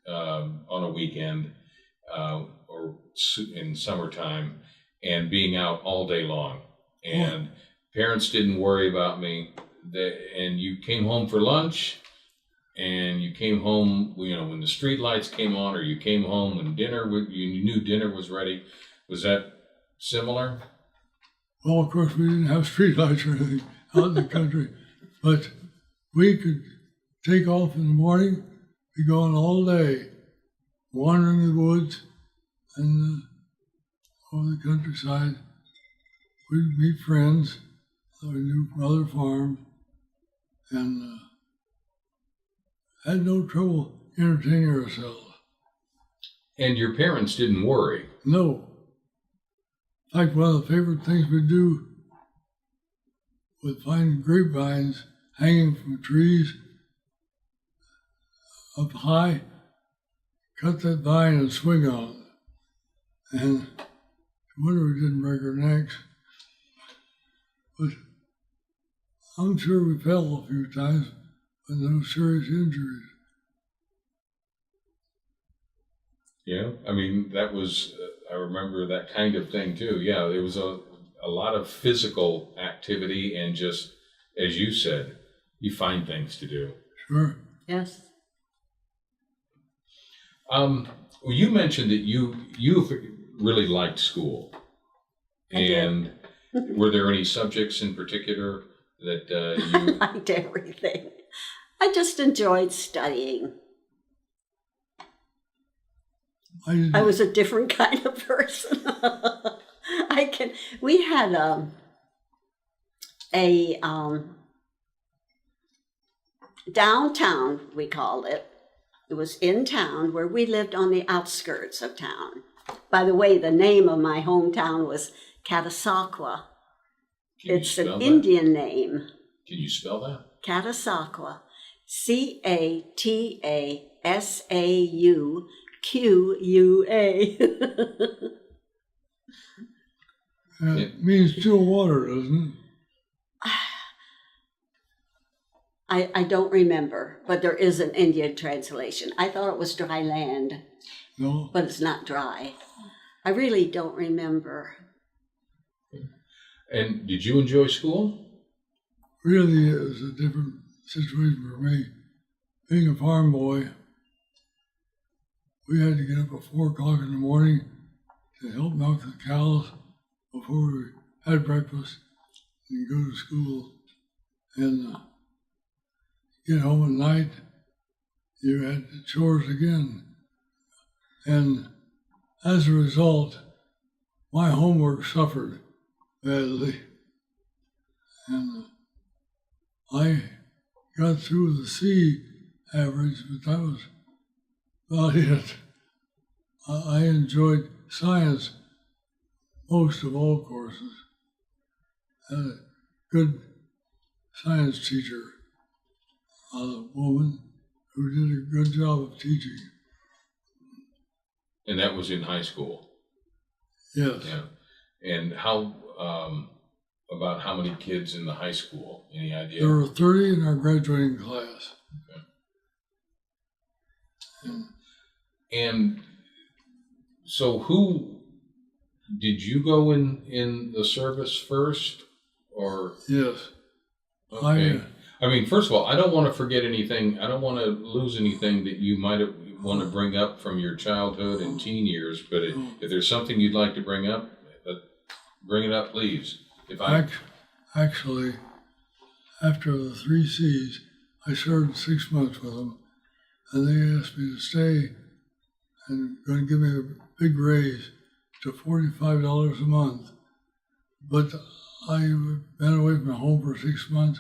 on a weekend or in summertime and being out all day long. And parents didn't worry about me. And you came home for lunch, and you came home, when the street lights came on, or you came home when you knew dinner was ready. Was that similar? Well, of course, we didn't have street lights or anything out in the country, but we could take off in the morning, be gone all day, wandering the woods and over the countryside. We'd meet friends that we knew from other farms, and had no trouble entertaining ourselves. And your parents didn't worry? No. In fact, one of the favorite things we'd do was find grapevines hanging from trees up high, cut that vine and swing on it. And I wonder we didn't break our necks. But I'm sure we fell a few times, but no serious injuries. Yeah, I mean, that was, I remember that kind of thing too. Yeah, it was a lot of physical activity, and just, as you said, you find things to do. Sure. Yes. Well, you mentioned that you really liked school. And were there any subjects in particular that you... I liked everything. I just enjoyed studying. I was a different kind of person. We had a downtown, we called it. It was in town, where we lived on the outskirts of town. By the way, the name of my hometown was Catasauqua. It's an Indian name. Can you spell that? Catasauqua. Catasauqua. It means still water, doesn't it? I don't remember, but there is an Indian translation. I thought it was dry land. No. But it's not dry. I really don't remember. And did you enjoy school? Really, it was a different situation for me. Being a farm boy, we had to get up at 4 o'clock in the morning to help milk the cows before we had breakfast and go to school. And get home at night, you had the chores again. And as a result, my homework suffered badly. And I got through the C average, but that was about it. I enjoyed science most of all courses. I had a good science teacher, a woman who did a good job of teaching. And that was in high school? Yes. Yeah. And how, about how many kids in the high school? Any idea? There were 30 in our graduating class. Okay. And so did you go in the service first, or? Yes. Okay. I mean, first of all, I don't want to forget anything. I don't want to lose anything that you might want to bring up from your childhood and teen years. But if there's something you'd like to bring up, bring it up, please. Actually, after the 3 C's, I served 6 months with them, and they asked me to stay and going to give me a big raise to $45 a month. But I've been away from home for 6 months.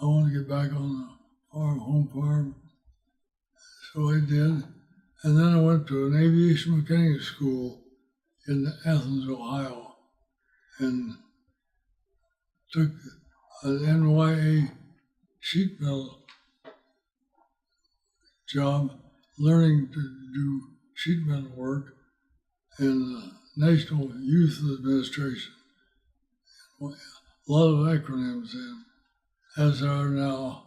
I want to get back on the farm, home farm. So I did. And then I went to an aviation mechanic school in Athens, Ohio, and took an NYA sheet metal job, learning to do sheet metal work in the National Youth Administration. A lot of acronyms then, as there are now.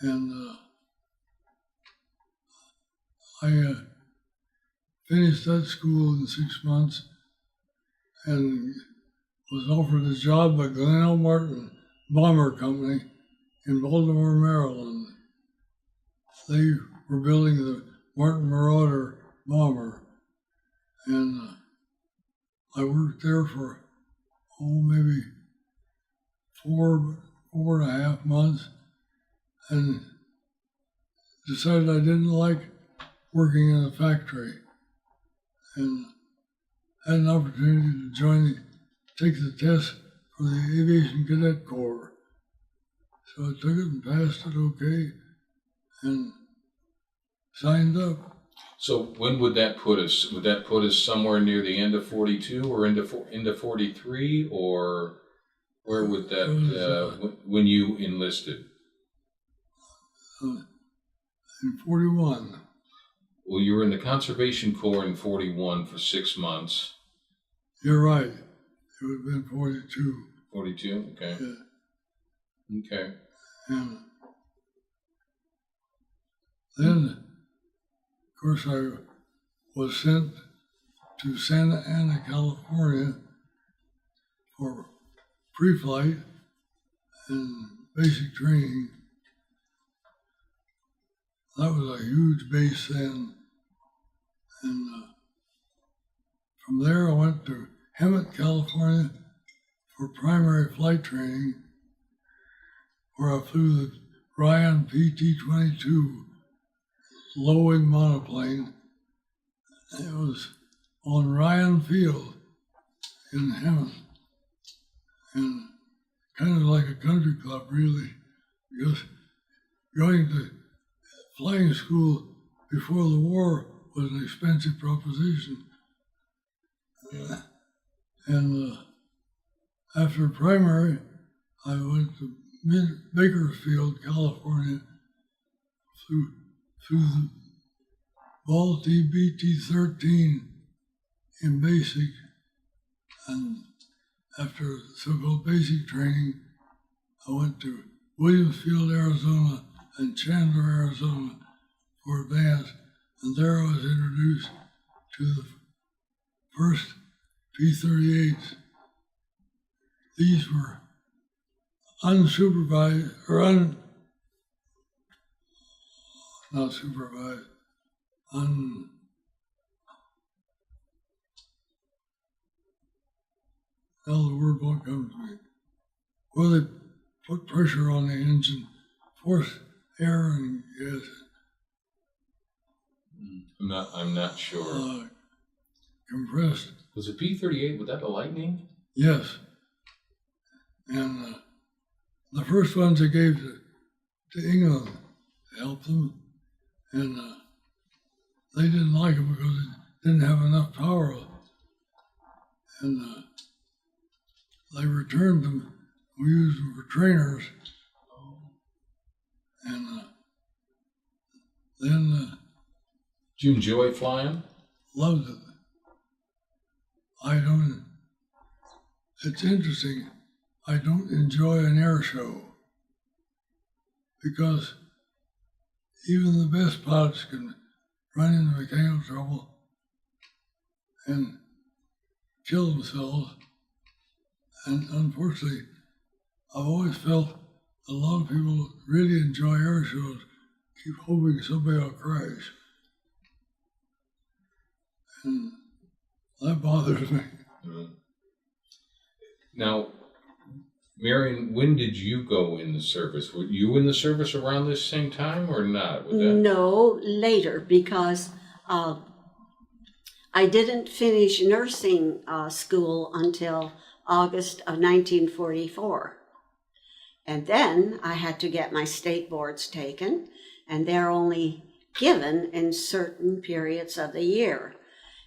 And I finished that school in 6 months and was offered a job by Glenn L. Martin Bomber Company in Baltimore, Maryland. They were building the Martin Marauder bomber, and I worked there for maybe four and a half months, and decided I didn't like working in a factory, and had an opportunity to take the test for the Aviation Cadet Corps. So I took it and passed it okay, and signed up. So when would that put us? Would that put us somewhere near the end of 42 or into 43, or where would that, when you enlisted? In 41. Well, you were in the Conservation Corps in 41 for 6 months. You're right. It would have been 42. 42, okay. Yeah. Okay. And then, of course, I was sent to Santa Ana, California for pre-flight and basic training. That was a huge base then. And from there, I went to Hemet, California for primary flight training, where I flew the Ryan PT-22 low-wing monoplane. It was on Ryan Field in Hemet, and kind of like a country club, really, because going to flying school before the war was an expensive proposition. And after primary, I went to Bakersfield, California, flew the Ball TBT-13 in basic, and after so-called basic training, I went to Williamsfield, Arizona, and Chandler, Arizona for advance, and there I was introduced to the first P-38s. These were unsupervised, or not supervised, now the word won't come to me. Well, they put pressure on the engine, forced air and gas. I'm not sure. Compressed. Was the P-38, was that the Lightning? Yes. And the first ones they gave to England to help them, and they didn't like them because it didn't have enough power. And they returned them. We used them for trainers. And then Did you enjoy flying? loved it. It's interesting, I don't enjoy an air show because even the best pilots can run into mechanical trouble and kill themselves. And unfortunately, I've always felt a lot of people really enjoy air shows, keep hoping somebody will crash. And that bothers me. Mm-hmm. Now, Marion, when did you go in the service? Were you in the service around this same time or not? No, later, because I didn't finish nursing school until August of 1944. And then I had to get my state boards taken, and they're only given in certain periods of the year.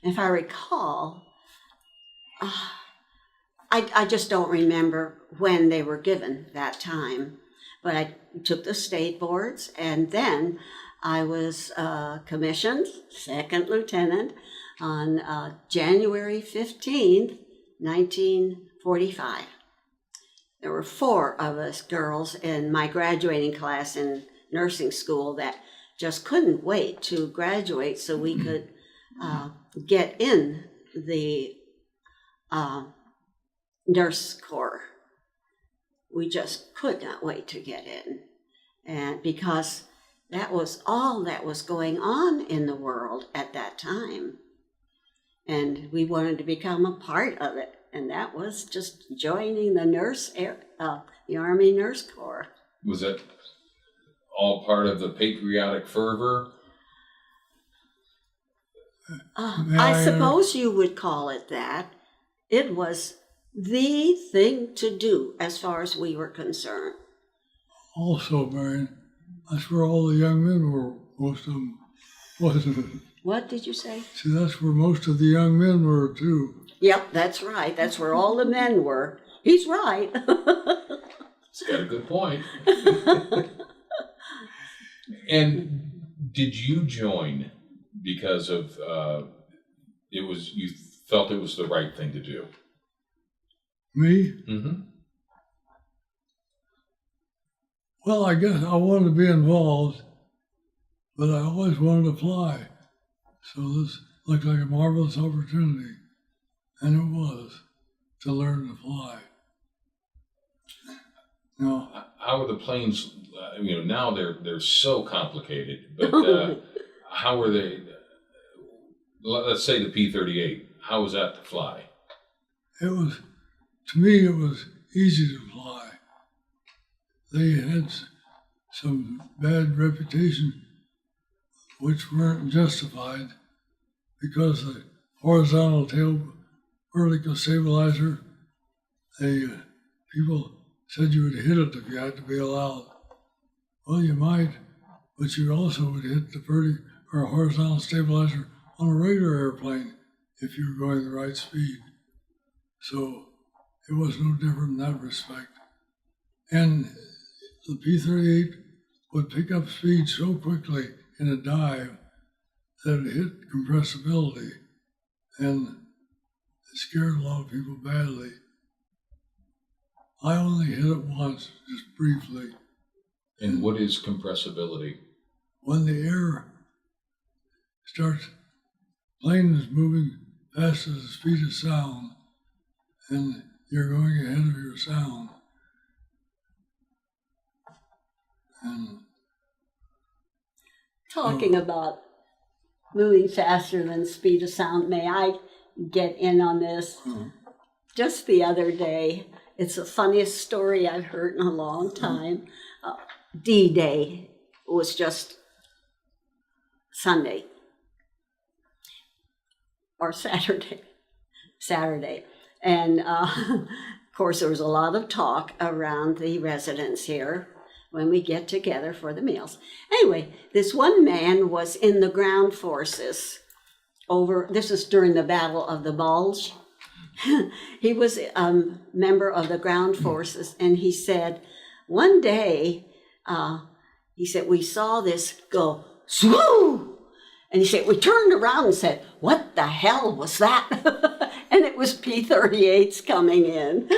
If I recall, I just don't remember when they were given that time, but I took the state boards, and then I was commissioned second lieutenant on January 15th, 1945. There were 4 of us girls in my graduating class in nursing school that just couldn't wait to graduate so we could get in the nurse corps. We just could not wait to get in. And because that was all that was going on in the world at that time. And we wanted to become a part of it. And that was just joining the Army Nurse Corps. Was that all part of the patriotic fervor? I suppose you would call it that. It was the thing to do as far as we were concerned. Also, Marion, that's where all the young men were, most of them, wasn't it? What did you say? See, that's where most of the young men were, too. Yep, that's right. That's where all the men were. He's right. He's got a good point. And did you join because of you felt it was the right thing to do? Me? Mm-hmm. Well, I guess I wanted to be involved, but I always wanted to fly. So this looked like a marvelous opportunity, and it was, to learn to fly. Now, how are the planes? Now they're so complicated. But how were they? Let's say the P-38. How was that to fly? it was, to me, it was easy to fly. They had some bad reputation, which weren't justified, because the horizontal tail vertical stabilizer, people said you would hit it if you had to be allowed. Well, you might, but you also would hit the vertical or horizontal stabilizer on a regular airplane if you were going the right speed. So it was no different in that respect. And the P-38 would pick up speed so quickly in a dive that it hit compressibility, and it scared a lot of people badly. I only hit it once, just briefly. And what is compressibility? When the air starts, plane is moving fast as the speed of sound, and you're going ahead of your sound. And Talking about moving faster than the speed of sound, may I get in on this? Just the other day, it's the funniest story I've heard in a long time. D-Day was just Sunday or Saturday. And of course, there was a lot of talk around the residence here when we get together for the meals. Anyway, this one man was in the ground forces this is during the Battle of the Bulge. He was a member of the ground forces, and he said, one day, he said, we saw this go, swoo! And he said, we turned around and said, what the hell was that? And it was P-38s coming in.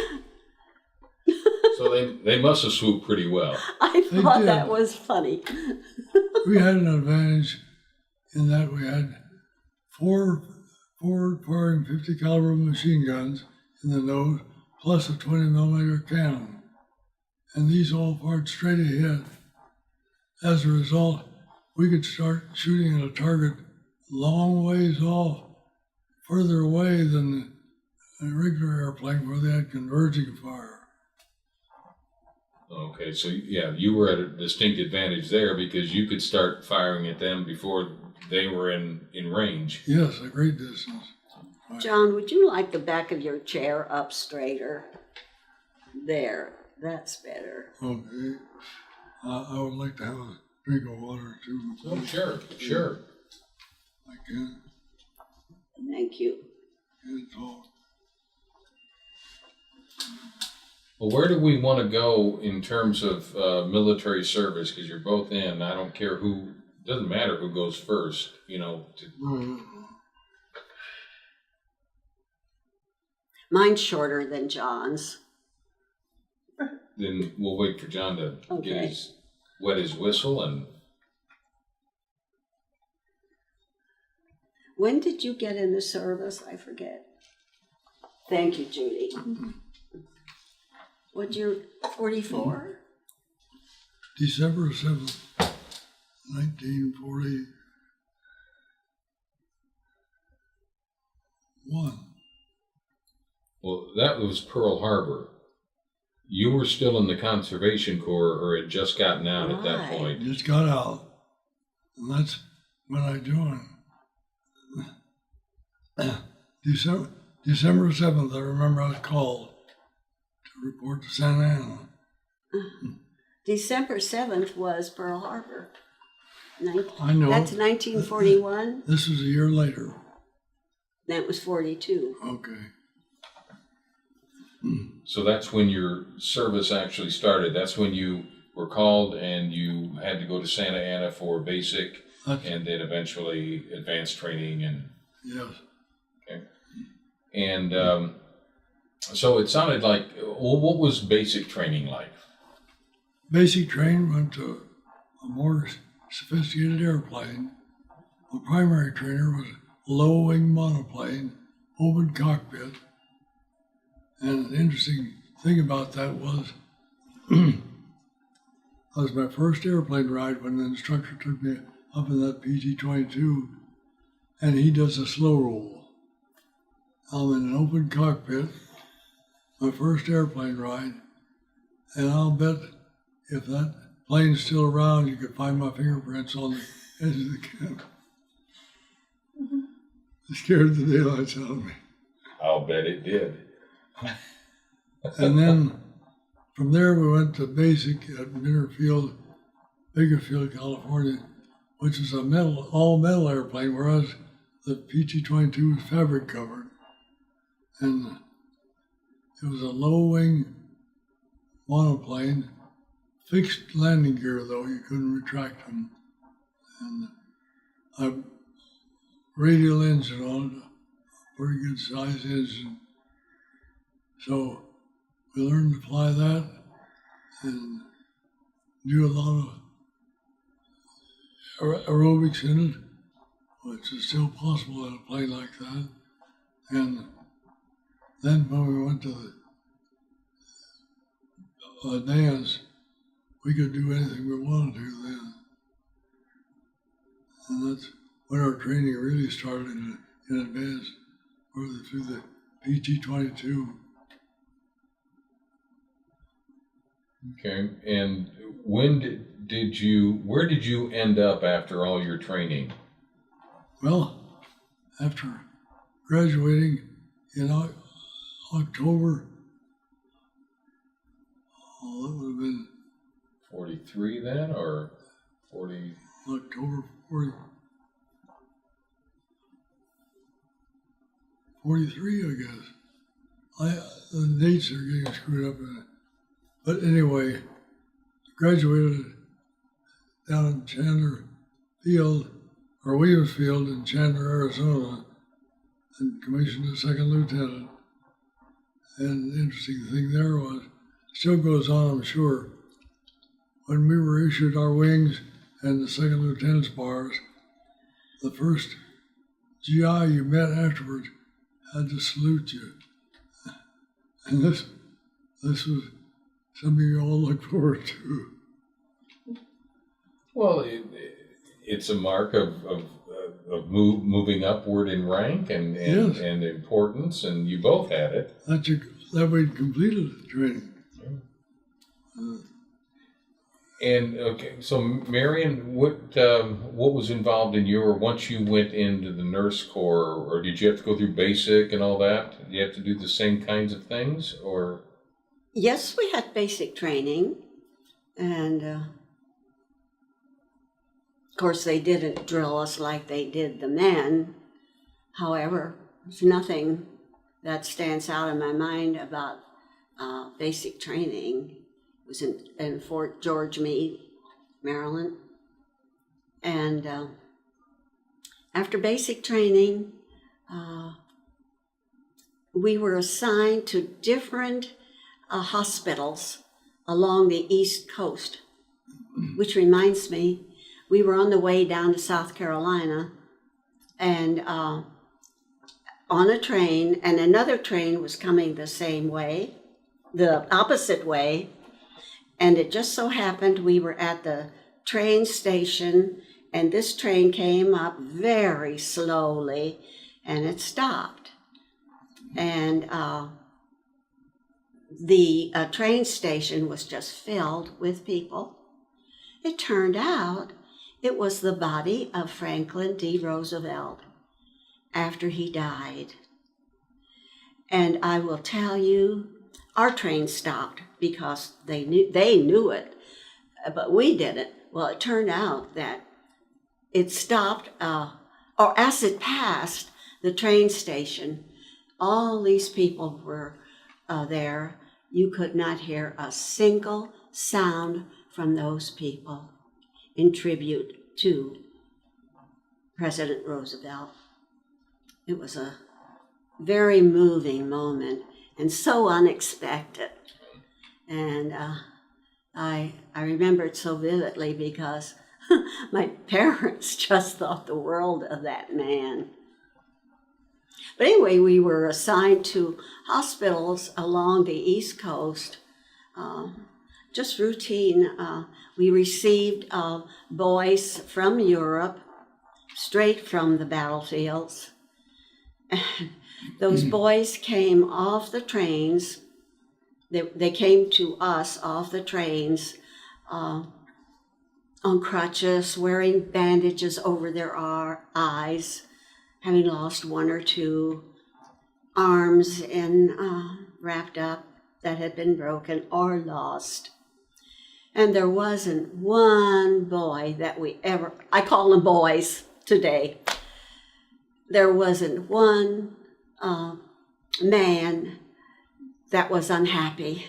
So they must have swooped pretty well. I thought that was funny. we had an advantage in that we had four firing 50 caliber machine guns in the nose, plus a 20 millimeter cannon. And these all fired straight ahead. As a result, we could start shooting at a target long ways off, further away than a regular airplane where they had converging fire. Okay, so yeah, you were at a distinct advantage there because you could start firing at them before they were in range. Yes, a great distance. John, would you like the back of your chair up straighter? There, that's better. Okay. I would like to have a drink of water too. Oh, sure. I can. Thank you. Can't talk. Well, where do we want to go in terms of military service? Because you're both in. I don't care who. Doesn't matter who goes first. Mine's shorter than John's. Then we'll wait for John to Okay. wet his whistle and. When did you get in the service? I forget. Thank you, Judy. What year? 44? December 7th, 1941. Well, that was Pearl Harbor. You were still in the Conservation Corps or had just gotten out at that Right. point. Just got out. And that's when I joined. December 7th, I remember I was called to report to Santa Ana. December 7th was Pearl Harbor. I know. That's 1941. This was a year later. That was 42. Okay. So that's when your service actually started. That's when you were called and you had to go to Santa Ana for basic and then eventually advanced training. And Yes. okay. And so it sounded like, well, what was basic training like? Basic training went to a more sophisticated airplane. The primary trainer was a low-wing monoplane, open cockpit. And an interesting thing about that was, that was my first airplane ride when the instructor took me up in that PT-22, and he does a slow roll. I'm in an open cockpit, my first airplane ride, and I'll bet if that plane's still around, you could find my fingerprints on the edge of the cabin. It scared the daylights out of me. I'll bet it did. And then from there we went to basic at Bakerfield, California, which is a all metal airplane, whereas the PT-22 was fabric covered. And it was a low wing monoplane, fixed landing gear though, you couldn't retract them. And a radial engine on it, a pretty good size engine. So we learned to fly that and do a lot of aerobics in it, which is still possible in a plane like that. And then when we went to the dance, we could do anything we wanted to then. And that's when our training really started in advance, through the PT-22. Okay. And when where did you end up after all your training? Well, after graduating in October, that would have been 43 then, or 40? October 43, I guess. The dates are getting screwed up in it. But anyway, graduated down in Chandler Field, or Williams Field in Chandler, Arizona, and commissioned as second lieutenant. And the interesting thing there was, still goes on, I'm sure, when we were issued our wings and the second lieutenant's bars, the first GI you met afterwards had to salute you. And this was something you all look forward to. Well, it's a mark of moving upward in rank and Yes. and importance, and you both had it. That we'd completed the training. And okay, so Marion, what was involved in once you went into the nurse corps, or did you have to go through basic and all that? Did you have to do the same kinds of things, or? Yes, we had basic training, and of course they didn't drill us like they did the men. However, there's nothing that stands out in my mind about basic training. It was in Fort George Meade, Maryland. And after basic training, we were assigned to different hospitals along the East Coast, which reminds me, we were on the way down to South Carolina and on a train, and another train was coming the same way, the opposite way, and it just so happened we were at the train station, and this train came up very slowly, and it stopped. And the train station was just filled with people. It turned out it was the body of Franklin D. Roosevelt after he died. And I will tell you, our train stopped because they knew it, but we didn't. Well, it turned out that it stopped, or as it passed the train station, all these people were there. You could not hear a single sound from those people in tribute to President Roosevelt. It was a very moving moment and so unexpected. And I remember it so vividly because my parents just thought the world of that man. But anyway, we were assigned to hospitals along the East Coast, just routine. We received boys from Europe, straight from the battlefields. Those boys came off the trains. They came to us off the trains on crutches, wearing bandages over their eyes, having lost one or two arms and wrapped up that had been broken or lost. And there wasn't one boy that we ever, I call them boys today, there wasn't one man that was unhappy.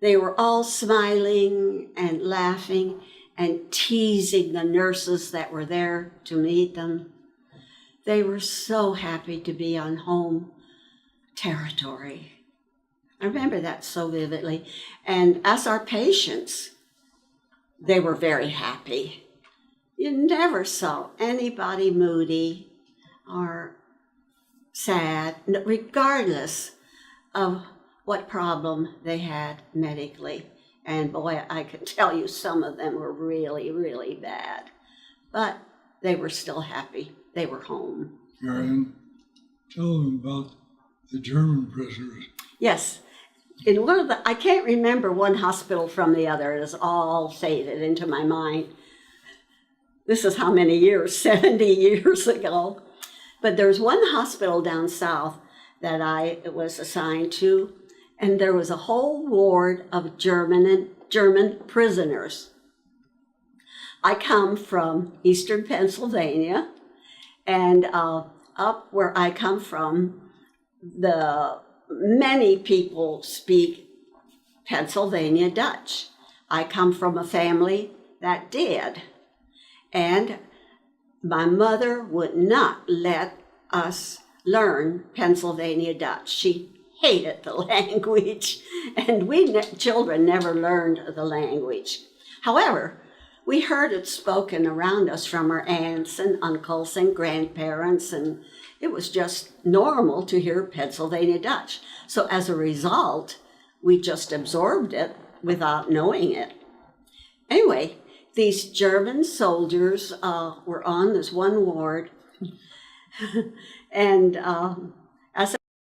They were all smiling and laughing and teasing the nurses that were there to meet them. They were so happy to be on home territory. I remember that so vividly. And as our patients, they were very happy. You never saw anybody moody or sad, regardless of what problem they had medically. And boy, I can tell you some of them were really, really bad. But they were still happy. They were home. Marion, tell them about the German prisoners. Yes. In one of the, I can't remember one hospital from the other. It is all faded into my mind. This is how many years? 70 years ago. But there's one hospital down south that I was assigned to, and there was a whole ward of German prisoners. I come from eastern Pennsylvania, and up where I come from, many people speak Pennsylvania Dutch. I come from a family that did. And my mother would not let us learn Pennsylvania Dutch. She hated the language, and we children never learned the language. However, we heard it spoken around us from our aunts and uncles and grandparents, and it was just normal to hear Pennsylvania Dutch. So as a result, we just absorbed it without knowing it. Anyway, these German soldiers were on this one ward, and